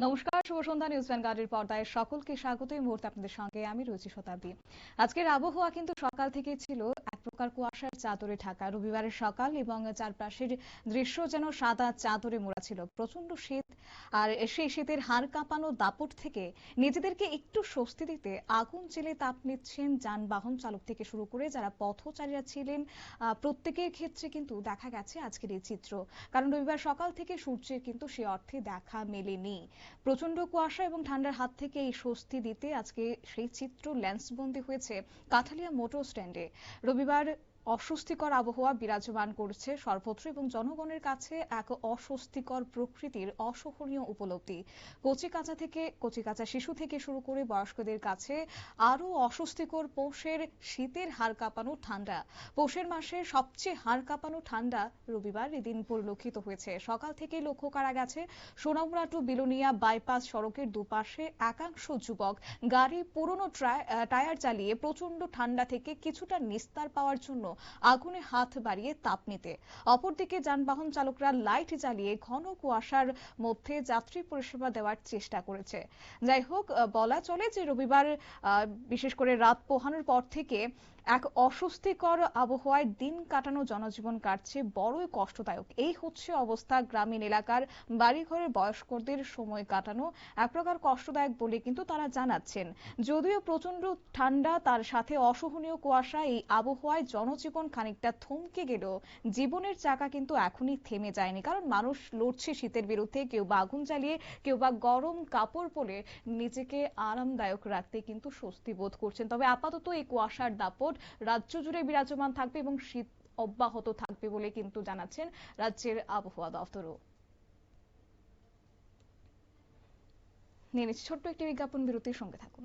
নমস্কার, শুভ সন্ধ্যা। নিউজ ভ্যানগার্ডের পর্দায় সকলকে স্বাগত। এই মুহূর্তে আপনাদের সঙ্গে আমি রয়েছি শতাব্দী। আজকের আবহাওয়া কিন্তু সকাল থেকে ছিল এক প্রকার কুয়াশার চাদরে ঢাকা। রবিবারের সকাল এবং চারপাশের দৃশ্য যেন সাদা চাদরে মোড়া ছিল। প্রচন্ড শীত, আর সেই শীতের হাড় কাঁপানো দাপট থেকে নিজেদেরকে একটু স্বস্তি দিতে আগুন জেলে তাপ নিচ্ছেন যানবাহন চালক থেকে শুরু করে যারা পথচারীরা ছিলেন। প্রত্যেকের ক্ষেত্রে কিন্তু দেখা গেছে আজকের এই চিত্র। কারণ রবিবার সকাল থেকে সূর্যের কিন্তু সে অর্থে দেখা মেলেনি। প্রচন্ড কুয়াশা এবং ঠান্ডার হাত থেকে এই স্বস্তি দিতে আজকে সেই চিত্র লেন্সবন্দি হয়েছে কাঠালিয়া মোটর স্ট্যান্ডে। রবিবার অস্বস্তিকর আবহাওয়া বিরাজমান করছে সর্বত্র এবং জনগণের কাছে এক অস্বস্তিকর প্রকৃতির অসহনীয় উপলব্ধি। কচিকাঁচা শিশু থেকে শুরু করে বয়স্কদের কাছে আরো অস্বস্তিকর পৌষের শীতের হাড় কাঁপানো ঠান্ডা। পৌষের মাসে সবচেয়ে হাড় কাঁপানো ঠান্ডা রবিবার এদিন পরিলক্ষিত হয়েছে। সকাল থেকে লক্ষ্য করা গেছে সোনামুড়া টু বিলোনিয়া বাইপাস সড়কের দুপাশে একাংশ যুবক গাড়ি পুরনো টায়ার চালিয়ে প্রচন্ড ঠান্ডা থেকে কিছুটা নিস্তার পাওয়ার জন্য আগুনে হাত বাড়িয়ে তাপ নিতে। অপরদিকে যানবাহন চালকরা লাইট জ্বালিয়ে ঘন কুয়াশার মধ্যে যাত্রী পরিষেবা দেওয়ার চেষ্টা করেছে। যাই হোক, বলা চলে যে রবিবার বিশেষ করে রাত পোহানোর পর থেকে এক অস্বস্তিকর আবহাওয়ায় দিন কাটানো জনজীবন কাটছে বড়ই কষ্টদায়ক। এই হচ্ছে অবস্থা গ্রামীণ এলাকার বাড়িঘরের বয়স্কদের সময় কাটানো এক প্রকার কষ্টদায়ক বলে কিন্তু তারা জানাচ্ছেন। যদিও প্রচন্ড ঠান্ডা তার সাথে অসহনীয় কুয়াশা, এই আবহাওয়ায় জনজীবন খানিকটা থমকে গেলেও জীবনের চাকা কিন্তু এখনই থেমে যায়নি। কারণ মানুষ লড়ছে শীতের বিরুদ্ধে, কেউ বা আগুন জ্বালিয়ে, কেউ বা গরম কাপড় পরে নিজেকে আরামদায়ক রাখতে কিন্তু স্বস্তি বোধ করছেন। তবে আপাতত এই কুয়াশার দাপট রাজ্য জুড়ে বিরাজমান থাকবে এবং শীত অব্যাহত থাকবে বলে কিন্তু জানাচ্ছেন রাজ্যের আবহাওয়া দফতরও। নিয়ে নিচ্ছি ছোট্ট একটি বিজ্ঞাপন বিরতির সঙ্গে থাকুন।